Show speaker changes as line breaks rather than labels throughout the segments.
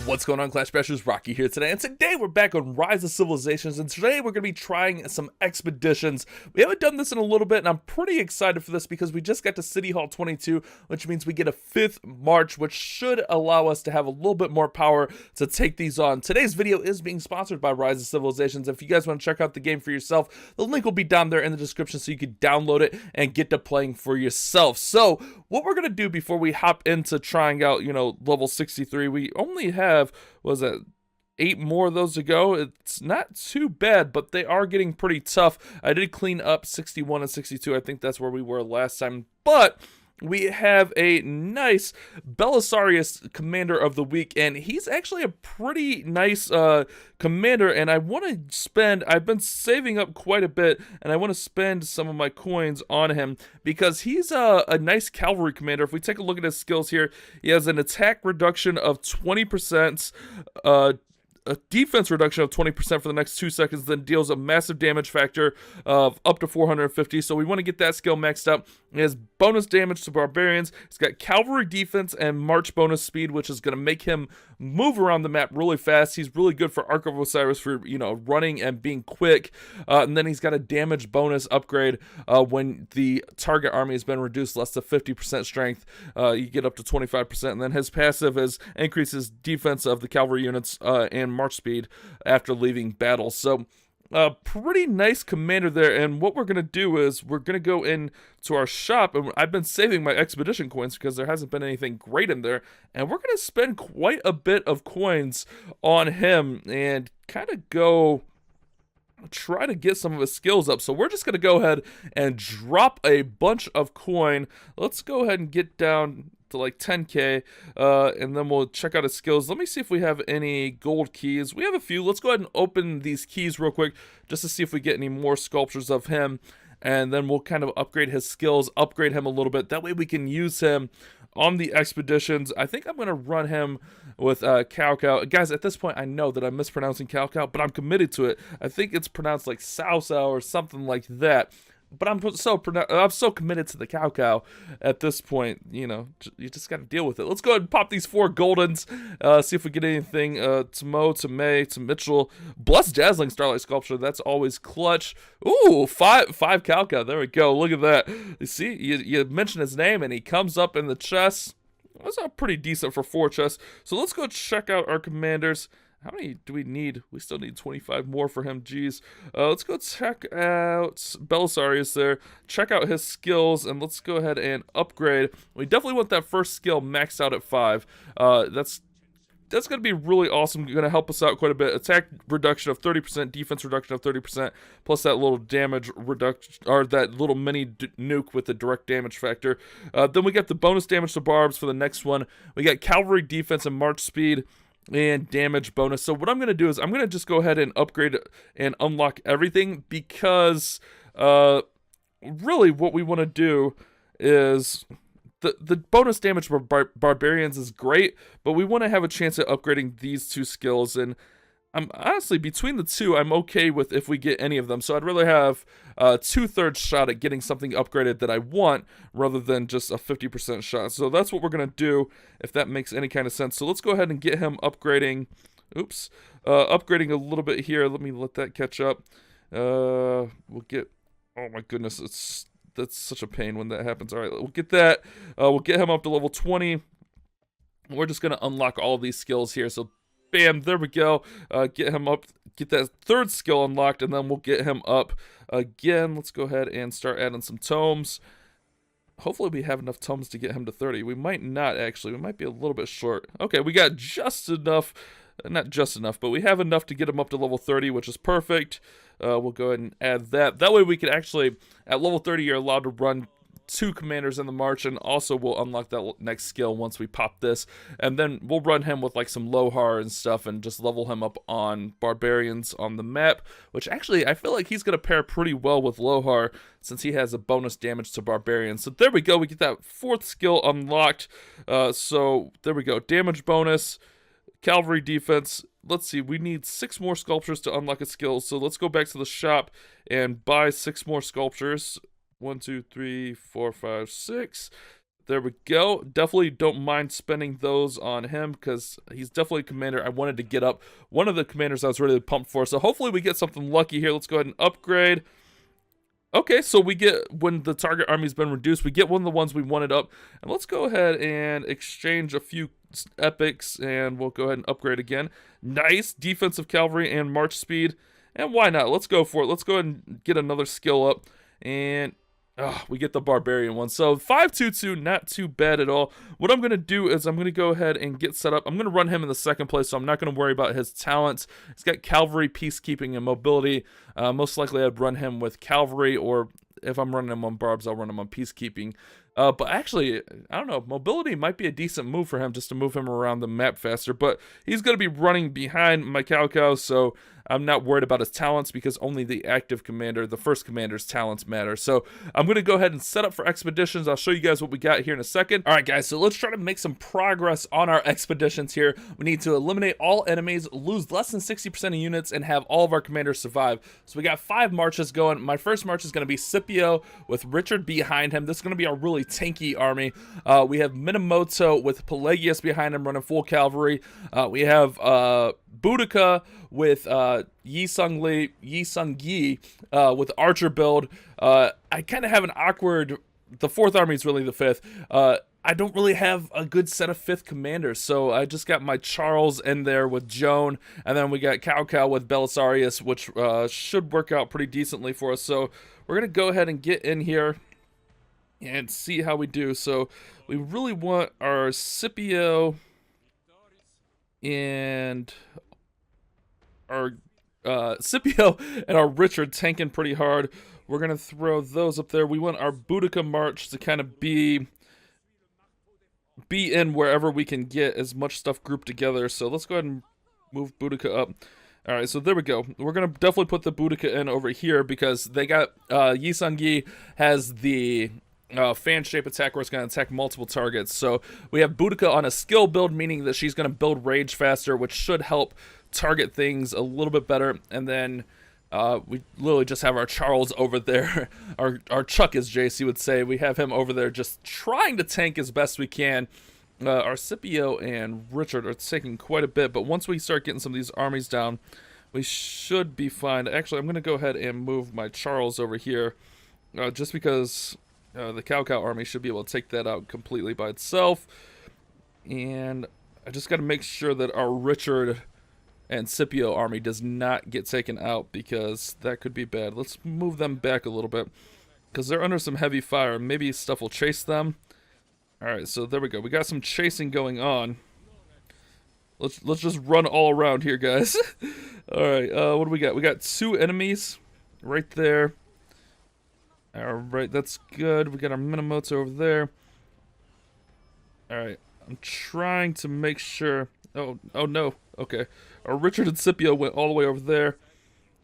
What's going on, Clash Bashers? Rocky here today, and today we're back on Rise of Civilizations, and today we're going to be trying some expeditions. We haven't done this in a little bit, and I'm pretty excited for this because we just got to City Hall 22, which means we get a 5th march, which should allow us to have a little bit more power to take these on. Today's video is being sponsored by Rise of Civilizations. If you guys want to check out the game for yourself, the link will be down there in the description so you can download it and get to playing for yourself. So, what we're going to do before we hop into trying out, level 63, we only have, was it 8 more of those to go? It's not too bad, but they are getting pretty tough. I did clean up 61 and 62. I think that's where we were last time, but we have a nice Belisarius Commander of the Week, and he's actually a pretty nice commander, and I want to spend, I've been saving up quite a bit, and I want to spend some of my coins on him, because he's a nice cavalry commander. If we take a look at his skills here, he has an attack reduction of 20%, a defense reduction of 20% for the next 2 seconds, then deals a massive damage factor of up to 450, so we want to get that skill maxed up. He has bonus damage to barbarians. He's got cavalry defense and march bonus speed, which is going to make him move around the map really fast. He's really good for Ark of Osiris for, running and being quick. And then he's got a damage bonus upgrade when the target army has been reduced less than 50% strength. You get up to 25%. And then his passive increases defense of the cavalry units and march speed after leaving battle. So, pretty nice commander there, and what we're going to do is we're going to go into our shop, and I've been saving my expedition coins because there hasn't been anything great in there, and we're going to spend quite a bit of coins on him and kind of go try to get some of his skills up. So we're just going to go ahead and drop a bunch of coin. Let's go ahead and get down to like 10k, and then we'll check out his skills. Let me see if we have any gold keys. We have a few. Let's go ahead and open these keys real quick just to see if we get any more sculptures of him, and then we'll kind of upgrade his skills, upgrade him a little bit. That way we can use him on the expeditions. I think I'm going to run him with Cow. Guys, at this point, I know that I'm mispronouncing Cow, but I'm committed to it. I think it's pronounced like Sao or something like that. But I'm so committed to the Cow at this point. You just got to deal with it. Let's go ahead and pop these 4 goldens. See if we get anything. To Mo, to May, to Mitchell. Blessed Dazzling Starlight Sculpture. That's always clutch. Ooh, five Cow. There we go. Look at that. You see, you mention his name and he comes up in the chest. That's pretty decent for 4 chests. So let's go check out our commanders. How many do we need? We still need 25 more for him. Jeez. Let's go check out Belisarius there. Check out his skills, and let's go ahead and upgrade. We definitely want that first skill maxed out at 5. That's going to be really awesome. Going to help us out quite a bit. Attack reduction of 30%, defense reduction of 30%, plus that little damage reduction, or that little mini nuke with the direct damage factor. Then we got the bonus damage to barbs for the next one. We got cavalry defense and march speed and damage bonus. So what I'm going to do is I'm going to just go ahead and upgrade and unlock everything, because really what we want to do is the bonus damage for barbarians is great, but we want to have a chance at upgrading these 2 skills, and I'm honestly, between the 2, I'm okay with if we get any of them. So I'd rather have a 2/3 shot at getting something upgraded that I want, rather than just a 50% shot. So that's what we're going to do, if that makes any kind of sense. So let's go ahead and get him upgrading. Oops. Upgrading a little bit here. Let me let that catch up. We'll get... Oh my goodness, that's such a pain when that happens. All right, we'll get that. We'll get him up to level 20. We're just going to unlock all of these skills here. So bam, there we go. Get him up, get that 3rd skill unlocked, and then we'll get him up again. Let's go ahead and start adding some tomes. Hopefully we have enough tomes to get him to 30. We might not, actually. We might be a little bit short. Okay, we got just enough. Not just enough, but we have enough to get him up to level 30, which is perfect. We'll go ahead and add that. That way we can actually, at level 30, you're allowed to run 2 commanders in the march, and also we'll unlock that next skill once we pop this, and then we'll run him with like some Lohar and stuff and just level him up on barbarians on the map, which actually I feel like he's going to pair pretty well with Lohar since he has a bonus damage to barbarians. So there we go, we get that 4th skill unlocked. So there we go, damage bonus, cavalry defense. Let's see, we need 6 more sculptures to unlock a skill, so let's go back to the shop and buy 6 more sculptures. 1, 2, 3, 4, 5, 6. There we go. Definitely don't mind spending those on him because he's definitely a commander I wanted to get up. One of the commanders I was really pumped for. So hopefully we get something lucky here. Let's go ahead and upgrade. Okay, so we get, when the target army's been reduced, we get one of the ones we wanted up. And let's go ahead and exchange a few epics, and we'll go ahead and upgrade again. Nice defensive cavalry and march speed. And why not? Let's go for it. Let's go ahead and get another skill up. And we get the barbarian one. So 522, not too bad at all. What I'm going to do is I'm going to go ahead and get set up. I'm going to run him in the second place, so I'm not going to worry about his talents. He's got cavalry, peacekeeping, and mobility. Most likely I'd run him with cavalry, or if I'm running him on barbs, I'll run him on peacekeeping. But actually, I don't know, mobility might be a decent move for him, just to move him around the map faster. But he's going to be running behind my cow, so I'm not worried about his talents, because only the active commander, the first commander's talents matter. So I'm going to go ahead and set up for expeditions. I'll show you guys what we got here in a second. All right, guys, so let's try to make some progress on our expeditions here. We need to eliminate all enemies, lose less than 60% of units, and have all of our commanders survive. So we got 5 marches going. My first march is going to be Scipio with Richard behind him. This is going to be a really tanky army. We have Minamoto with Pelagius behind him running full cavalry. We have Boudica with Yi Sung Yi with Archer build. I kind of have an awkward, the 4th army is really the 5th. I don't really have a good set of 5th commanders, so I just got my Charles in there with Joan, and then we got Cow with Belisarius, which should work out pretty decently for us. So we're going to go ahead and get in here and see how we do. So we really want our Scipio and our Scipio and our Richard tanking pretty hard. We're going to throw those up there. We want our Boudica march to kind of be in wherever we can get as much stuff grouped together. So let's go ahead and move Boudica up. All right, so there we go. We're going to definitely put the Boudica in over here, because they got Yi Sung Yi has the fan shape attack where it's going to attack multiple targets. So we have Boudica on a skill build, meaning that she's going to build rage faster, which should help target things a little bit better. And then we literally just have our Charles over there, our Chuck, as JC would say. We have him over there just trying to tank as best we can. Our Scipio and Richard are taking quite a bit, but once we start getting some of these armies down, we should be fine. Actually, I'm going to go ahead and move my Charles over here, just because the Cow army should be able to take that out completely by itself. And I just got to make sure that our Richard and Scipio army does not get taken out, because that could be bad. Let's move them back a little bit, because they're under some heavy fire. Maybe stuff will chase them. Alright, so there we go. We got some chasing going on. Let's just run all around here, guys. Alright, what do we got? We got 2 enemies right there. Alright, that's good. We got our Minamoto over there. Alright, I'm trying to make sure. Oh no. Okay. Our Richard and Scipio went all the way over there.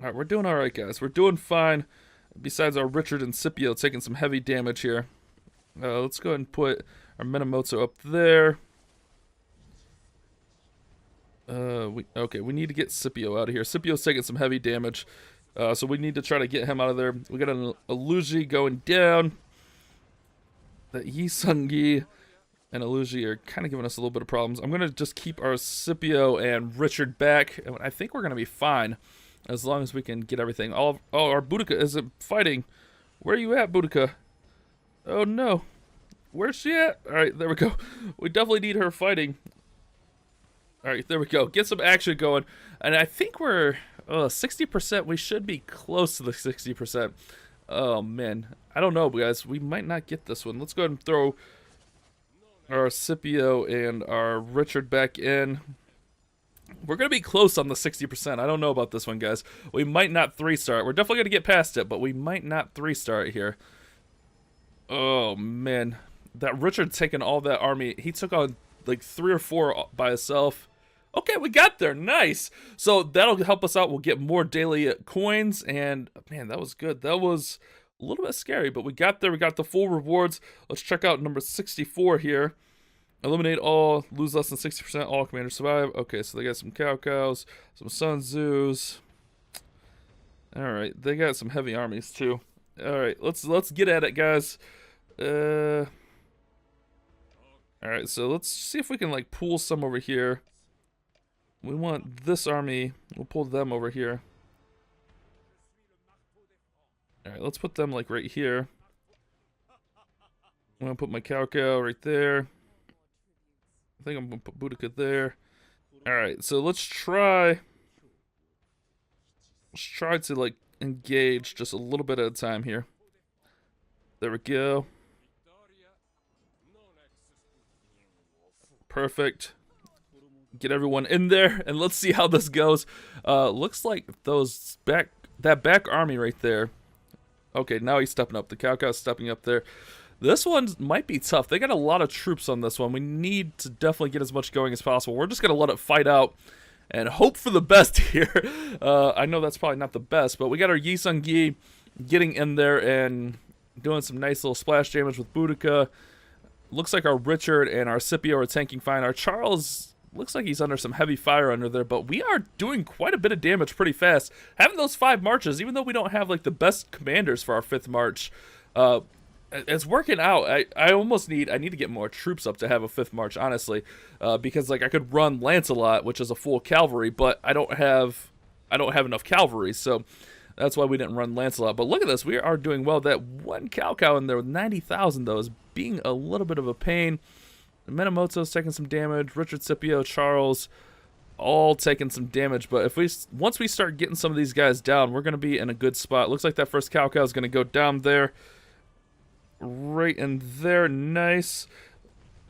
Alright, we're doing alright, guys. We're doing fine. Besides our Richard and Scipio taking some heavy damage here. Let's go ahead and put our Minamoto up there. We need to get Scipio out of here. Scipio's taking some heavy damage. So we need to try to get him out of there. We got an Aluji going down. That Yi Sung Yi and Aluji are kind of giving us a little bit of problems. I'm going to just keep our Scipio and Richard back. And I think we're going to be fine, as long as we can get everything. Oh, our Boudica isn't fighting. Where are you at, Boudica? Oh no. Where's she at? Alright, there we go. We definitely need her fighting. Alright, there we go. Get some action going. And I think we're 60%. We should be close to the 60%. Oh man. I don't know, guys. We might not get this one. Let's go ahead and throw our Scipio and our Richard back in. We're going to be close on the 60%. I don't know about this one, guys. We might not 3-star it. We're definitely going to get past it, but we might not 3-star it here. Oh, man. That Richard taking all that army. He took on like 3 or 4 by himself. Okay, we got there. Nice. So that'll help us out. We'll get more daily coins. And, man, that was good. That was a little bit scary, but we got there. We got the full rewards. Let's check out number 64 here. Eliminate all, lose less than 60%, all commanders survive. Okay, so they got some cows, some Sun Tzus. Alright, they got some heavy armies too. Alright, let's get at it, guys. Alright, so let's see if we can, like, pool some over here. We want this army. We'll pull them over here. Alright, let's put them, like, right here. I'm gonna put my Cao right there. I think I'm gonna put Boudica there. Alright, so let's try to, like, engage just a little bit at a time here. There we go. Perfect. Get everyone in there, and let's see how this goes. Looks like that back army right there. Okay, now he's stepping up. The Cao stepping up there. This one might be tough. They got a lot of troops on this one. We need to definitely get as much going as possible. We're just gonna let it fight out and hope for the best here. I know that's probably not the best, but we got our Yi Sung Yi getting in there and doing some nice little splash damage with Boudica. Looks like our Richard and our Scipio are tanking fine. Our Charles looks like he's under some heavy fire under there, but we are doing quite a bit of damage pretty fast. Having those 5 marches, even though we don't have like the best commanders for our 5th march, it's working out. I need to get more troops up to have a 5th march, honestly, because like I could run Lancelot, which is a full cavalry, but I don't have enough cavalry, so that's why we didn't run Lancelot. But look at this, we are doing well. That one Cao in there with 90,000 though is being a little bit of a pain. Minamoto's taking some damage. Richard, Scipio, Charles, all taking some damage. But if once we start getting some of these guys down, we're gonna be in a good spot. Looks like that first Cao is gonna go down there. Right in there, nice.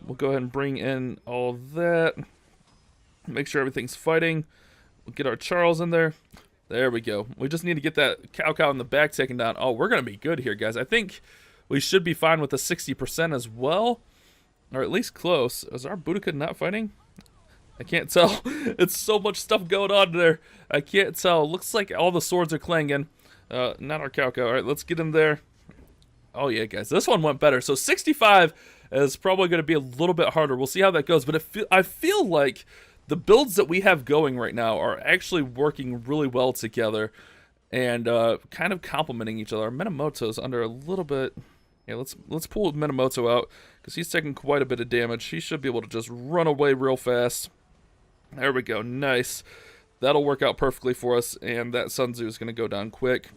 We'll go ahead and bring in all that. Make sure everything's fighting. We'll get our Charles in there. There we go. We just need to get that Cao in the back taken down. Oh, we're going to be good here, guys. I think we should be fine with the 60% as well. Or at least close. Is our Boudica not fighting? I can't tell. It's so much stuff going on there. I can't tell. Looks like all the swords are clanging. Not our Cao. All right, let's get in there. Oh, yeah, guys. This one went better. So 65 is probably going to be a little bit harder. We'll see how that goes. But I feel like the builds that we have going right now are actually working really well together and kind of complementing each other. Our Minamoto's under a little bit. Yeah, let's pull Minamoto out because he's taking quite a bit of damage. He should be able to just run away real fast. There we go. Nice. That'll work out perfectly for us, and that Sun Tzu is going to go down quick.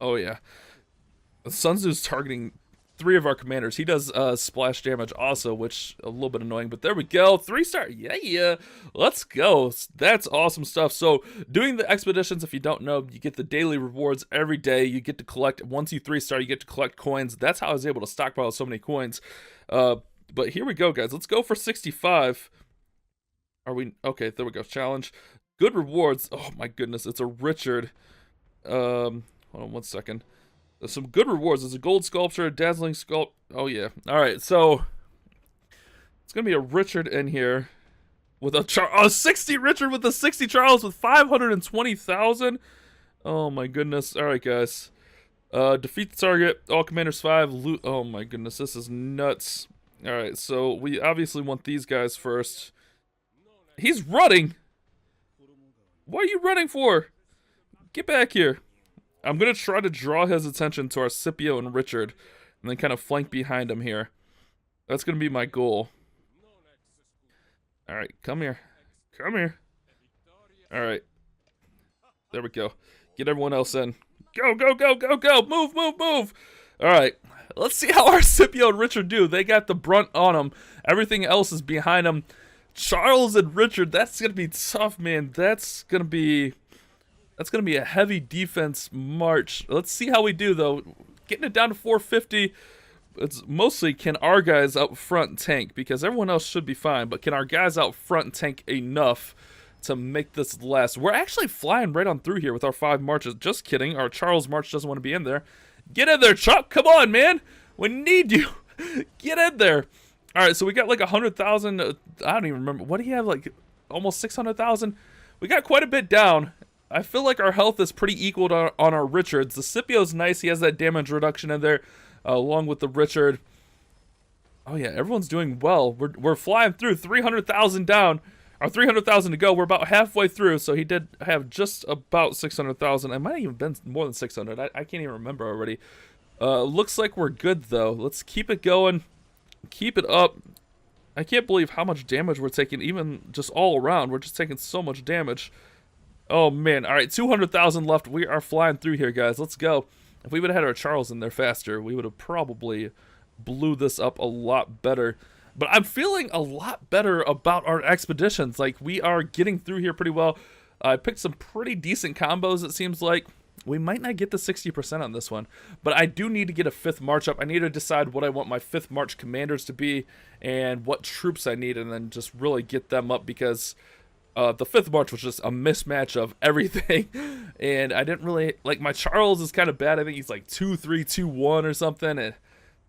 Oh, yeah. Sun Tzu's targeting 3 of our commanders. He does splash damage also, which a little bit annoying, but there we go. 3-star, yeah, let's go. That's awesome stuff. So doing the expeditions, if you don't know, you get the daily rewards every day. You get to collect, once you 3-star, you get to collect coins. That's how I was able to stockpile so many coins. But here we go, guys. Let's go for 65. Are we, okay, there we go, challenge. Good rewards. Oh my goodness, it's a Richard. Hold on 1 second. Some good rewards. There's a gold sculpture, a dazzling sculpt. Oh, yeah. All right, so it's going to be a Richard in here with a 60 Richard with a 60 Charles with 520,000. Oh, my goodness. All right, guys. Defeat the target. All commanders 5. Loot. Oh, my goodness. This is nuts. All right, so we obviously want these guys first. He's running. What are you running for? Get back here. I'm going to try to draw his attention to our Scipio and Richard, and then kind of flank behind him here. That's going to be my goal. Alright, come here. Come here. Alright. There we go. Get everyone else in. Go, go, go, go, go! Move, move, move! Alright, let's see how our Scipio and Richard do. They got the brunt on them. Everything else is behind them. Charles and Richard, that's going to be tough, man. That's going to be a heavy defense march. Let's see how we do, though. Getting it down to 450. It's mostly, can our guys out front tank? Because everyone else should be fine. But can our guys out front tank enough to make this last? We're actually flying right on through here with our 5 marches. Just kidding. Our Charles march doesn't want to be in there. Get in there, Chuck. Come on, man. We need you. Get in there. All right, so we got like 100,000. I don't even remember. What do you have? Like almost 600,000? We got quite a bit down. I feel like our health is pretty equal to on our Richards. The Scipio's nice. He has that damage reduction in there, along with the Richard. Oh, yeah, everyone's doing well. We're flying through. 300,000 down. Or 300,000 to go. We're about halfway through, so he did have just about 600,000. It might have even been more than 600. I can't even remember already. Looks like we're good, though. Let's keep it going. Keep it up. I can't believe how much damage we're taking, even just all around. We're just taking so much damage. Oh, man. All right, 200,000 left. We are flying through here, guys. Let's go. If we would have had our Charles in there faster, we would have probably blew this up a lot better. But I'm feeling a lot better about our expeditions. Like, we are getting through here pretty well. I picked some pretty decent combos, it seems like. We might not get the 60% on this one, but I do need to get a 5th March up. I need to decide what I want my 5th March commanders to be and what troops I need, and then just really get them up, because the 5th March was just a mismatch of everything. And I didn't really, like, my Charles is kind of bad. I think he's like 2-3, 2-1 or something, and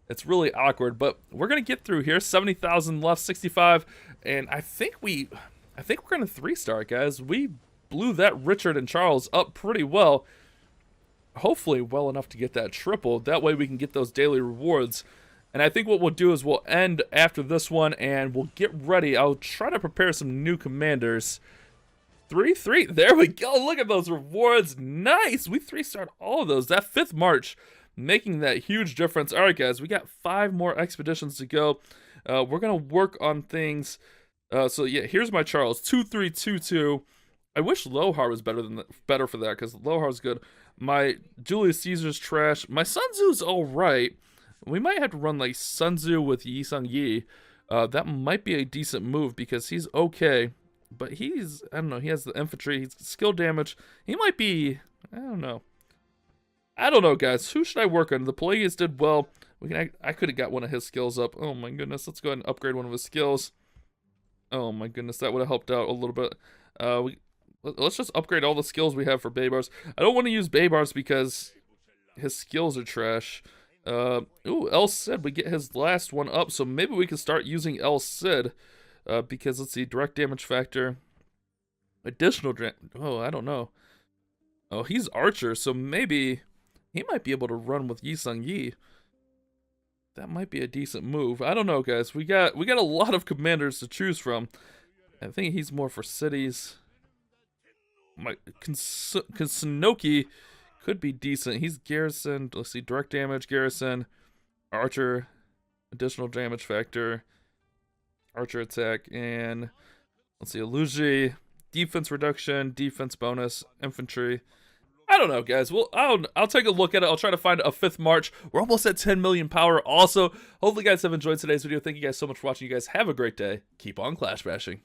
it's really awkward. But we're going to get through here. 70,000 left, 65, and I think we're going to 3-star it, guys. We blew that Richard and Charles up pretty well. Hopefully well enough to get that triple. That way we can get those daily rewards. And I think what we'll do is we'll end after this one and we'll get ready. I'll try to prepare some new commanders. 3-3. There we go. Look at those rewards. Nice. We 3-starred all of those. That 5th March making that huge difference. All right, guys. We got 5 more expeditions to go. We're going to work on things. So, yeah, here's my Charles. 2-3-2-2. I wish Lohar was better for that, because Lohar's good. My Julius Caesar's trash. My Sun Tzu's alright. We might have to run like Sun Tzu with Yi Sung Yi. That might be a decent move, because he's okay. But he's, I don't know, he has the infantry. He's skill damage. He might be, I don't know. I don't know, guys. Who should I work on? The Pelagius did well. I could have got one of his skills up. Oh my goodness. Let's go ahead and upgrade one of his skills. Oh my goodness. That would have helped out a little bit. Let's just upgrade all the skills we have for Baybars. I don't want to use Baybars because his skills are trash. Ooh, El Cid, we get his last one up, so maybe we can start using El Cid. Because, let's see, direct damage factor. Additional oh, I don't know. Oh, he's Archer, so maybe he might be able to run with Yi Sung Yi. That might be a decent move. I don't know, guys. We got a lot of commanders to choose from. I think he's more for cities. My Kansunoki could be decent. He's garrison. Let's see, direct damage, garrison, archer, additional damage factor, archer attack, and let's see, Aluji, defense reduction, defense bonus, infantry. I don't know, guys. Well, I'll take a look at it. I'll try to find a 5th March. We're almost at 10 million power. Also, hopefully you guys have enjoyed today's video. Thank you guys so much for watching. You guys have a great day. Keep on clash bashing.